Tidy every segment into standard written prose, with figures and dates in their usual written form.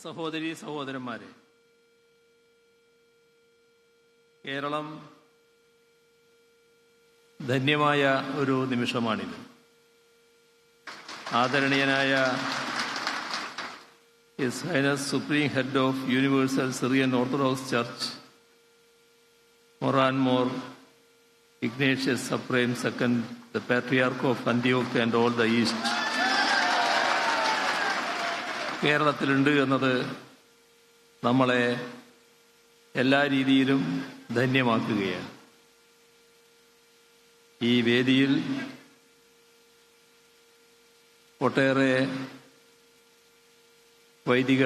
സഹോദരീ സഹോദരന്മാരെ, കേരളം ധന്യമായ ഒരു നിമിഷമാണിത്. ആദരണീയനായ his highness supreme head of universal Syrian orthodox church മോർ ഇഗ്നേഷ്യസ് സപ്രൈം second, the patriarch of Antioch and all the east, കേരളത്തിലുണ്ട് എന്നത് നമ്മളെ എല്ലാ രീതിയിലും ധന്യമാക്കുകയാണ്. ഈ വേദിയിൽ ഒട്ടേറെ വൈദിക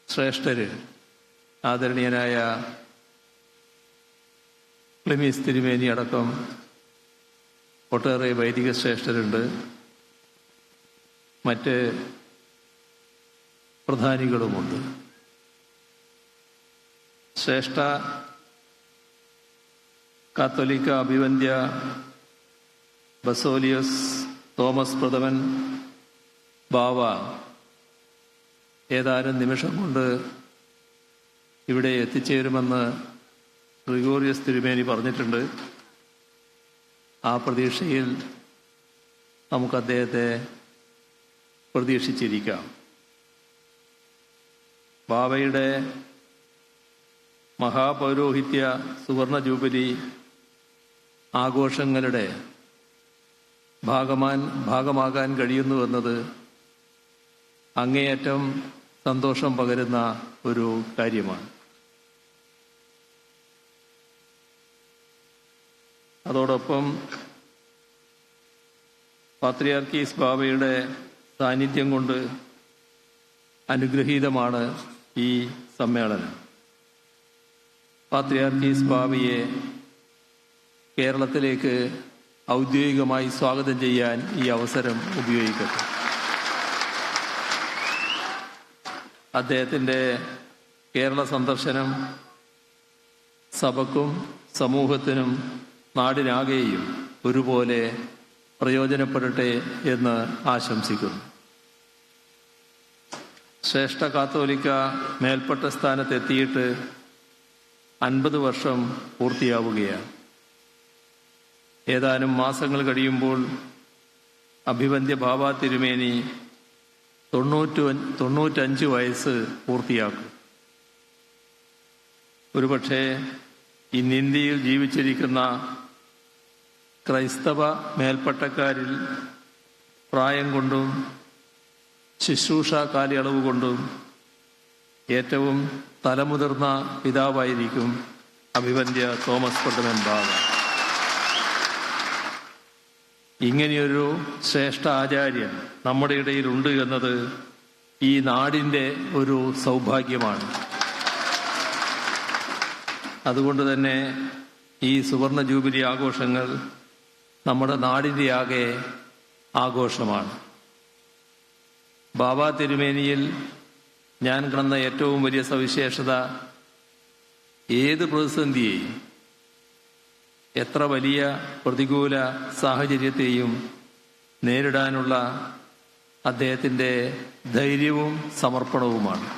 ശ്രേഷ്ഠര്, ആദരണീയനായ ക്ലിമീസ് തിരുമേനി അടക്കം ഒട്ടേറെ വൈദിക ശ്രേഷ്ഠരുണ്ട്. മറ്റ് പ്രധാനികളുമുണ്ട്. ശ്രേഷ്ഠ കാത്തോലിക്ക അഭിവന്ദ്യ ബസോലിയസ് തോമസ് പ്രഥമൻ ബാവ ഏതാനും നിമിഷം കൊണ്ട് ഇവിടെ എത്തിച്ചേരുമെന്ന് ഗ്രിഗോറിയസ് തിരുമേനി പറഞ്ഞിട്ടുണ്ട്. ആ പ്രതീക്ഷയിൽ നമുക്ക് അദ്ദേഹത്തെ പ്രതീക്ഷിച്ചിരിക്കാം. ബാവയുടെ മഹാപൗരോഹിത്യ സുവർണ ജൂബിലി ആഘോഷങ്ങളുടെ ഭാഗമാകാൻ കഴിയുന്നുവെന്നത് അങ്ങേയറ്റം സന്തോഷം പകരുന്ന ഒരു കാര്യമാണ്. അതോടൊപ്പം പാത്രിയാർക്കീസ് ബാവയുടെ സാന്നിധ്യം കൊണ്ട് അനുഗ്രഹീതമാണ് ഈ സമ്മേളനം. പാത്രിയാർക്കീസ് ബാവയെ കേരളത്തിലേക്ക് ഔദ്യോഗികമായി സ്വാഗതം ചെയ്യാൻ ഈ അവസരം ഉപയോഗിക്കട്ടെ. അദ്ദേഹത്തിൻ്റെ കേരള സന്ദർശനം സഭയ്ക്കും സമൂഹത്തിനും നാടിനാകെയും ഒരുപോലെ പ്രയോജനപ്പെടട്ടെ എന്ന് ആശംസിക്കുന്നു. ശ്രേഷ്ഠ കാത്തോലിക്ക മേൽപ്പെട്ട സ്ഥാനത്തെത്തിയിട്ട് 50 വർഷം പൂർത്തിയാവുകയാണ്. ഏതാനും മാസങ്ങൾ കഴിയുമ്പോൾ അഭിവന്ദ്യ ബാവ തിരുമേനി 95 വയസ്സ് പൂർത്തിയാക്കും. ഒരുപക്ഷെ ഇന്ന് ഇന്ത്യയിൽ ജീവിച്ചിരിക്കുന്ന ക്രൈസ്തവ മേൽപ്പട്ടക്കാരിൽ പ്രായം കൊണ്ടും ശുശ്രൂഷ കാലയളവ് കൊണ്ടും ഏറ്റവും തലമുതിർന്ന പിതാവായിരിക്കും അഭിവന്ദ്യ തോമസ് പ്രഥമൻ ബാവ. ഇങ്ങനെയൊരു ശ്രേഷ്ഠ ആചാര്യൻ നമ്മുടെ ഇടയിലുണ്ട് എന്നത് ഈ നാടിൻ്റെ ഒരു സൗഭാഗ്യമാണ്. അതുകൊണ്ട് തന്നെ ഈ സുവർണ ജൂബിലി ആഘോഷങ്ങൾ നമ്മുടെ നാടിൻ്റെ ആകെ ആഘോഷമാണ്. ബാബ തിരുമേനിയിൽ ഞാൻ കണ്ട ഏറ്റവും വലിയ സവിശേഷത, ഏത് പ്രതിസന്ധിയെയും, എത്ര വലിയ പ്രതികൂല സാഹചര്യത്തെയും നേരിടാനുള്ള അദ്ദേഹത്തിൻ്റെ ധൈര്യവും സമർപ്പണവുമാണ്.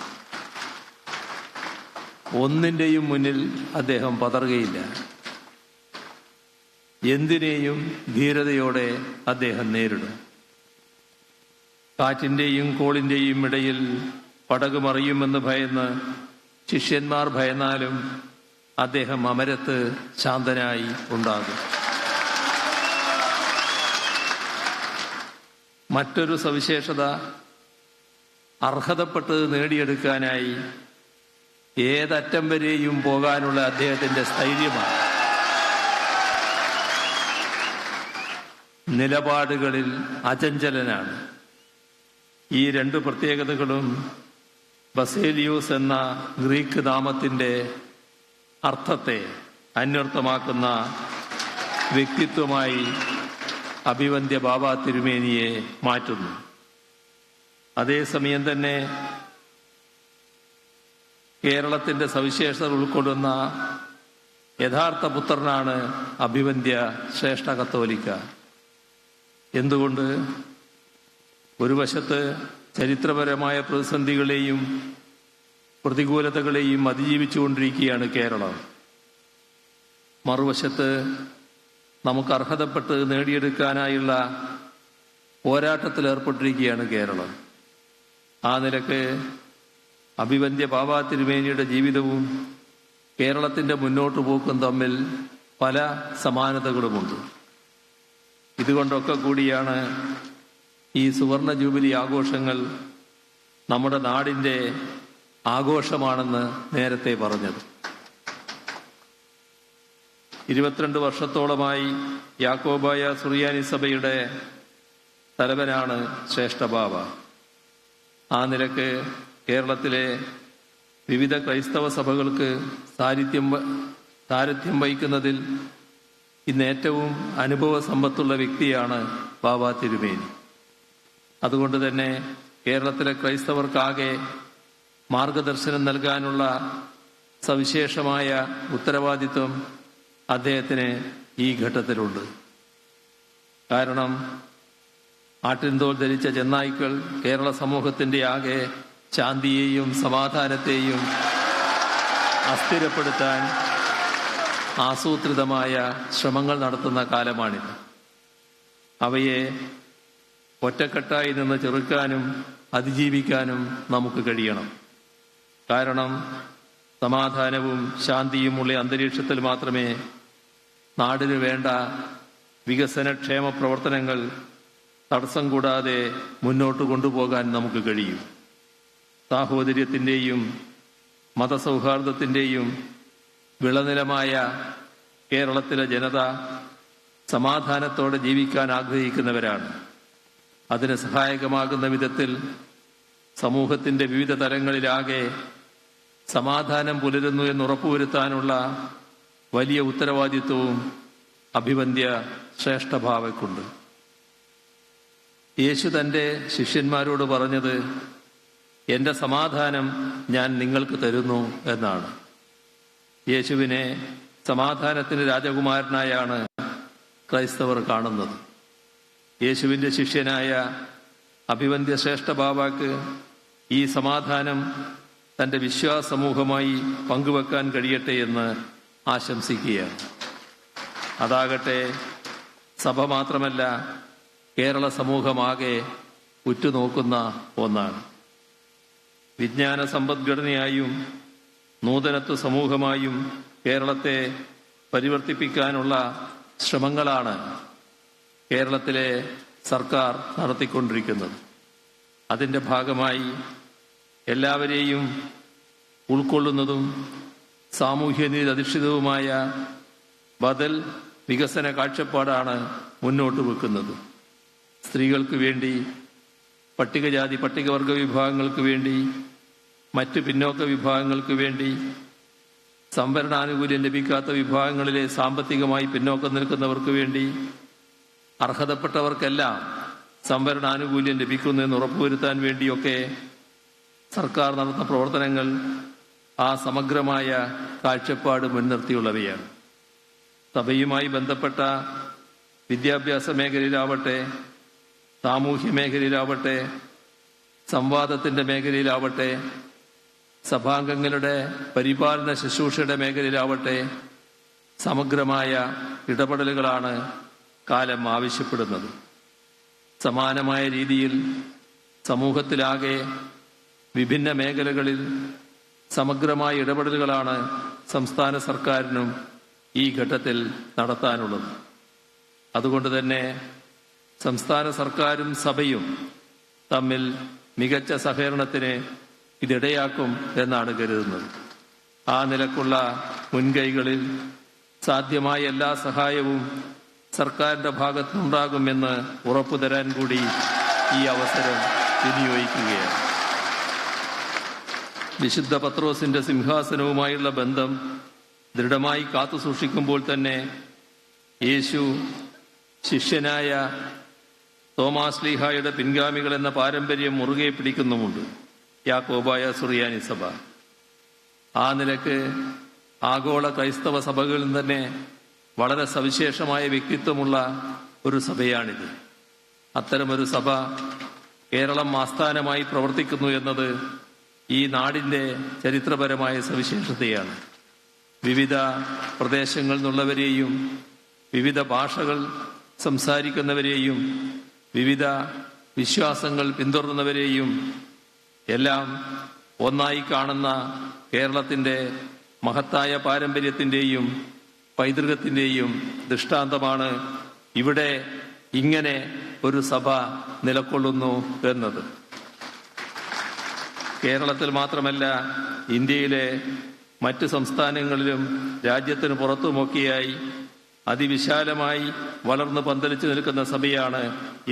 ഒന്നിൻ്റെയും മുന്നിൽ അദ്ദേഹം പതറുകയില്ല. എന്തിനേയും ധീരതയോടെ അദ്ദേഹം നേരിടും. കാറ്റിൻ്റെയും കോളിൻ്റെയും ഇടയിൽ പടക് മറിയുമെന്ന് ഭയന്ന് ശിഷ്യന്മാർ ഭയന്നാലും അദ്ദേഹം അമരത്ത് ശാന്തനായി ഉണ്ടാകും. മറ്റൊരു സവിശേഷത, അർഹതപ്പെട്ടത് നേടിയെടുക്കാനായി ഏതറ്റം വരെയും പോകാനുള്ള അദ്ദേഹത്തിൻ്റെ സ്ഥൈര്യമാണ്. നിലപാടുകളിൽ അചഞ്ചലനാണ്. ഈ 2 പ്രത്യേകതകളും ബസേലിയോസ് എന്ന ഗ്രീക്ക് നാമത്തിൻ്റെ അർത്ഥത്തെ അന്വർത്ഥമാക്കുന്ന വ്യക്തിത്വമായി അഭിവന്ദ്യ ബാവ തിരുമേനിയെ മാറ്റുന്നു. അതേസമയം തന്നെ കേരളത്തിൻ്റെ സവിശേഷതകൾ ഉൾക്കൊള്ളുന്ന യഥാർത്ഥ പുത്രനാണ് അഭിവന്ദ്യ ശ്രേഷ്ഠ കത്തോലിക്ക. എന്തുകൊണ്ട്? ഒരു വശത്ത് ചരിത്രപരമായ പ്രതിസന്ധികളെയും പ്രതികൂലതകളെയും അതിജീവിച്ചുകൊണ്ടിരിക്കുകയാണ് കേരളം. മറുവശത്ത് നമുക്ക് അർഹതപ്പെട്ട് നേടിയെടുക്കാനായുള്ള പോരാട്ടത്തിലേർപ്പെട്ടിരിക്കുകയാണ് കേരളം. ആ നിലക്ക് അഭിവന്ദ്യ ബാബാ തിരുമേനിയുടെ ജീവിതവും കേരളത്തിൻ്റെ മുന്നോട്ടു പോക്കും തമ്മിൽ പല സമാനതകളുമുണ്ട്. ഇതുകൊണ്ടൊക്കെ കൂടിയാണ് ഈ സുവർണ ജൂബിലി ആഘോഷങ്ങൾ നമ്മുടെ നാടിൻ്റെ ആഘോഷമാണെന്ന് നേരത്തെ പറഞ്ഞത്. 22 വർഷത്തോളമായി യാക്കോബായ സുറിയാനി സഭയുടെ തലവനാണ് ശ്രേഷ്ഠ ബാവ. ആ നിലക്ക് കേരളത്തിലെ വിവിധ ക്രൈസ്തവ സഭകൾക്ക് സാരഥ്യം വഹിക്കുന്നതിൽ ഇന്ന് ഏറ്റവും അനുഭവ സമ്പത്തുള്ള വ്യക്തിയാണ് ബാബാ തിരുമേനി. അതുകൊണ്ട് തന്നെ കേരളത്തിലെ ക്രൈസ്തവർക്കാകെ മാർഗദർശനം നൽകാനുള്ള സവിശേഷമായ ഉത്തരവാദിത്വം അദ്ദേഹത്തിന് ഈ ഘട്ടത്തിലുണ്ട്. കാരണം ആട്ടിൻതോൽ ധരിച്ച ചെന്നായ്ക്കൾ കേരള സമൂഹത്തിൻ്റെ ആകെ ശാന്തിയെയും സമാധാനത്തെയും അസ്ഥിരപ്പെടുത്താൻ ആസൂത്രിതമായ ശ്രമങ്ങൾ നടത്തുന്ന കാലമാണിത്. അവയെ ഒറ്റക്കെട്ടായി നിന്ന് ചെറുക്കാനും അതിജീവിക്കാനും നമുക്ക് കഴിയണം. കാരണം സമാധാനവും ശാന്തിയുമുള്ള അന്തരീക്ഷത്തിൽ മാത്രമേ നാടിനു വേണ്ട വികസനക്ഷേമ പ്രവർത്തനങ്ങൾ തടസ്സം കൂടാതെ മുന്നോട്ട് കൊണ്ടുപോകാൻ നമുക്ക് കഴിയും. സാഹോദര്യത്തിൻ്റെയും മതസൗഹാർദ്ദത്തിൻ്റെയും വിളനിലമായ കേരളത്തിലെ ജനത സമാധാനത്തോടെ ജീവിക്കാൻ ആഗ്രഹിക്കുന്നവരാണ്. അതിന് സഹായകമാകുന്ന വിധത്തിൽ സമൂഹത്തിൻ്റെ വിവിധ തലങ്ങളിലാകെ സമാധാനം പുലരുന്നു എന്ന് ഉറപ്പുവരുത്താനുള്ള വലിയ ഉത്തരവാദിത്വവും അഭിവന്ദ്യ ശ്രേഷ്ഠഭാവയ്ക്കുണ്ട്. യേശു തൻ്റെ ശിഷ്യന്മാരോട് പറഞ്ഞത്, എൻ്റെ സമാധാനം ഞാൻ നിങ്ങൾക്ക് തരുന്നു എന്നാണ്. യേശുവിനെ സമാധാനത്തിന് രാജകുമാരനായാണ് ക്രൈസ്തവർ കാണുന്നത്. യേശുവിൻ്റെ ശിഷ്യനായ അഭിവന്ദ്യ ശ്രേഷ്ഠ ബാബാക്ക് ഈ സമാധാനം തൻ്റെ വിശ്വാസ സമൂഹമായി പങ്കുവെക്കാൻ കഴിയട്ടെ എന്ന് ആശംസിക്കുകയാണ്. അതാകട്ടെ സഭ മാത്രമല്ല, കേരള സമൂഹമാകെ ഉറ്റുനോക്കുന്ന ഒന്നാണ്. വിജ്ഞാന സമ്പദ്ഘടനയായും നൂതനത്വ സമൂഹമായും കേരളത്തെ പരിവർത്തിപ്പിക്കാനുള്ള ശ്രമങ്ങളാണ് കേരളത്തിലെ സർക്കാർ നടത്തിക്കൊണ്ടിരിക്കുന്നത്. അതിൻ്റെ ഭാഗമായി എല്ലാവരെയും ഉൾക്കൊള്ളുന്നതും സാമൂഹ്യനീതി അധിഷ്ഠിതവുമായ ബദൽ വികസന കാഴ്ചപ്പാടാണ് മുന്നോട്ട് വെക്കുന്നത്. സ്ത്രീകൾക്ക് വേണ്ടി, പട്ടികജാതി പട്ടികവർഗ വിഭാഗങ്ങൾക്ക് വേണ്ടി, മറ്റ് പിന്നോക്ക വിഭാഗങ്ങൾക്ക് വേണ്ടി, സംവരണാനുകൂല്യം ലഭിക്കാത്ത വിഭാഗങ്ങളിലെ സാമ്പത്തികമായി പിന്നോക്കം നിൽക്കുന്നവർക്ക് വേണ്ടി, അർഹതപ്പെട്ടവർക്കെല്ലാം സംവരണാനുകൂല്യം ലഭിക്കുന്നു എന്ന് ഉറപ്പുവരുത്താൻ വേണ്ടിയൊക്കെ സർക്കാർ നടത്തുന്ന പ്രവർത്തനങ്ങൾ ആ സമഗ്രമായ കാഴ്ചപ്പാട് മുൻനിർത്തിയുള്ളവയാണ്. സഭയുമായി ബന്ധപ്പെട്ട വിദ്യാഭ്യാസ മേഖലയിലാവട്ടെ, സാമൂഹ്യ മേഖലയിലാവട്ടെ, സംവാദത്തിൻ്റെ മേഖലയിലാവട്ടെ, സഭാംഗങ്ങളുടെ പരിപാലന ശുശ്രൂഷയുടെ മേഖലയിലാവട്ടെ, സമഗ്രമായ ഇടപെടലുകളാണ് കാലം ആവശ്യപ്പെടുന്നത്. സമാനമായ രീതിയിൽ സമൂഹത്തിലാകെ വിഭിന്ന മേഖലകളിൽ സമഗ്രമായ ഇടപെടലുകളാണ് സംസ്ഥാന സർക്കാരിനും ഈ ഘട്ടത്തിൽ നടത്താനുള്ളത്. അതുകൊണ്ട് തന്നെ സംസ്ഥാന സർക്കാരും സഭയും തമ്മിൽ മികച്ച സഹകരണത്തിന് ഇതിടയാക്കും എന്നാണ് കരുതുന്നത്. ആ നിലക്കുള്ള മുൻകൈകളിൽ സാധ്യമായ എല്ലാ സഹായവും സർക്കാരിൻ്റെ ഭാഗത്തുനിന്നുണ്ടാകുമെന്ന് ഉറപ്പു തരാൻ കൂടി ഈ അവസരം വിനിയോഗിക്കുകയാണ്. വിശുദ്ധ പത്രോസിന്റെ സിംഹാസനവുമായുള്ള ബന്ധം ദൃഢമായി കാത്തുസൂക്ഷിക്കുമ്പോൾ തന്നെ യേശു ശിഷ്യനായ തോമാസ് ലീഹായുടെ പിൻഗാമികൾ എന്ന പാരമ്പര്യം മുറുകെ പിടിക്കുന്നുമുണ്ട് യാക്കോബായ സുറിയാനി സഭ. ആ നിലക്ക് ആഗോള ക്രൈസ്തവ സഭകളിൽ തന്നെ വളരെ സവിശേഷമായ വ്യക്തിത്വമുള്ള ഒരു സഭയാണിത്. അത്തരമൊരു സഭ കേരളം ആസ്ഥാനമായി പ്രവർത്തിക്കുന്നു എന്നത് ഈ നാടിൻ്റെ ചരിത്രപരമായ സവിശേഷതയാണ്. വിവിധ പ്രദേശങ്ങളിൽ നിന്നുള്ളവരെയും വിവിധ ഭാഷകൾ സംസാരിക്കുന്നവരെയും വിവിധ വിശ്വാസങ്ങൾ പിന്തുടരുന്നവരെയും എല്ലാം ഒന്നായി കാണുന്ന കേരളത്തിൻ്റെ മഹത്തായ പാരമ്പര്യത്തിൻ്റെയും പൈതൃകത്തിൻ്റെയും ദൃഷ്ടാന്തമാണ് ഇവിടെ ഇങ്ങനെ ഒരു സഭ നിലകൊള്ളുന്നു എന്നത്. കേരളത്തിൽ മാത്രമല്ല, ഇന്ത്യയിലെ മറ്റ് സംസ്ഥാനങ്ങളിലും രാജ്യത്തിന് പുറത്തുമൊക്കെയായി അതിവിശാലമായി വളർന്നു പന്തലിച്ചു നിൽക്കുന്ന സഭയാണ്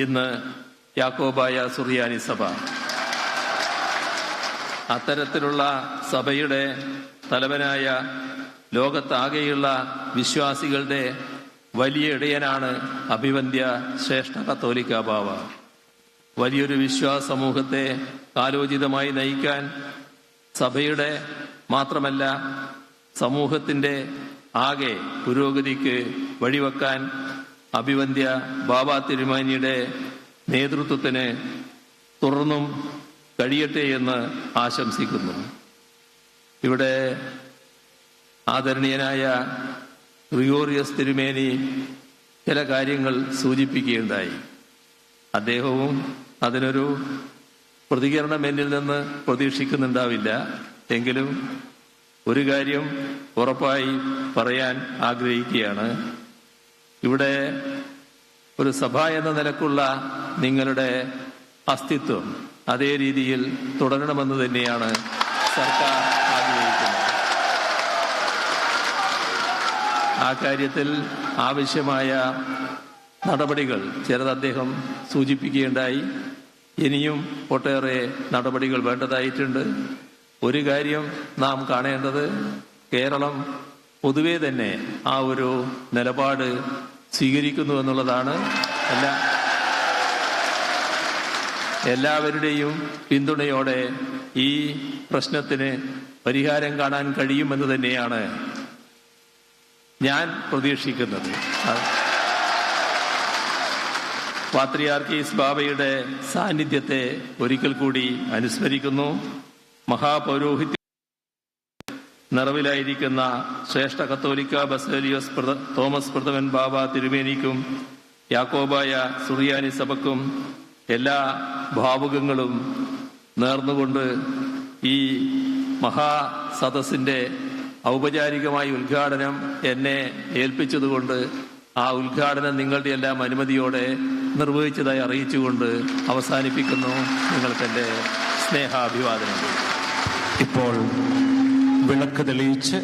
ഇന്ന് യാക്കോബായ സുറിയാനി സഭ. അത്തരത്തിലുള്ള സഭയുടെ തലവനായ ലോകത്താകെയുള്ള വിശ്വാസികളുടെ വലിയ ഇടയനാണ് അഭിവന്ദ്യ ശ്രേഷ്ഠ കത്തോലിക്ക ബാവ. വലിയൊരു വിശ്വാസ സമൂഹത്തെ കാലോചിതമായി നയിക്കാൻ, സഭയുടെ മാത്രമല്ല സമൂഹത്തിൻ്റെ ആകെ പുരോഗതിക്ക് വഴിവെക്കാൻ അഭിവന്ദ്യ ബാബ തിരുമേനിയുടെ നേതൃത്വത്തിന് തുടർന്നും കഴിയട്ടെ എന്ന് ആശംസിക്കുന്നു. ഇവിടെ ആദരണീയനായ ഗ്രിഗോറിയസ് തിരുമേനി ചില കാര്യങ്ങൾ സൂചിപ്പിക്കുകയുണ്ടായി. അദ്ദേഹവും അതിനൊരു പ്രതികരണം എന്നിൽ നിന്ന് പ്രതീക്ഷിക്കുന്നുണ്ടാവില്ല. എങ്കിലും ഒരു കാര്യം ഉറപ്പായി പറയാൻ ആഗ്രഹിക്കുകയാണ്. ഇവിടെ ഒരു സഭ എന്ന നിലക്കുള്ള നിങ്ങളുടെ അസ്തിത്വം അതേ രീതിയിൽ തുടരണമെന്ന് തന്നെയാണ് സർക്കാർ ആഗ്രഹിക്കുന്നത്. ആ കാര്യത്തിൽ ആവശ്യമായ നടപടികൾ ചിലത് അദ്ദേഹം സൂചിപ്പിക്കുകയുണ്ടായി. ഇനിയും ഒട്ടേറെ നടപടികൾ വേണ്ടതായിട്ടുണ്ട്. ഒരു കാര്യം നാം കാണേണ്ടത്, കേരളം പൊതുവെ തന്നെ ആ ഒരു നിലപാട് സ്വീകരിക്കുന്നു എന്നുള്ളതാണ്. എല്ലാവരുടെയും പിന്തുണയോടെ ഈ പ്രശ്നത്തിന് പരിഹാരം കാണാൻ കഴിയുമെന്ന് തന്നെയാണ് ഞാൻ പ്രതീക്ഷിക്കുന്നത്. പാത്രിയാർക്കീസ് ബാബയുടെ സാന്നിധ്യത്തെ ഒരിക്കൽ കൂടി അനുസ്മരിക്കുന്നു. മഹാപൗരോഹിത്യ നിറവിലായിരിക്കുന്ന ശ്രേഷ്ഠ കത്തോലിക്ക ബസേലിയോസ് തോമസ് പ്രഥമൻ ബാബ തിരുമേനിക്കും യാക്കോബായ സുറിയാനി സഭയ്ക്കും എല്ലാ ഭാവുകങ്ങളും നേർന്നുകൊണ്ട് ഈ മഹാസദസ്സിന്റെ ഔപചാരികമായ ഉദ്ഘാടനം എന്നെ ഏൽപ്പിച്ചതുകൊണ്ട് ആ ഉദ്ഘാടനം നിങ്ങളുടെ എല്ലാം അനുമതിയോടെ നിർവഹിച്ചതായി അറിയിച്ചുകൊണ്ട് അവസാനിപ്പിക്കുന്നു. നിങ്ങൾക്കെന്റെ സ്നേഹാഭിവാദനങ്ങൾ. ഇപ്പോൾ വിളക്ക് തെളിയിച്ച്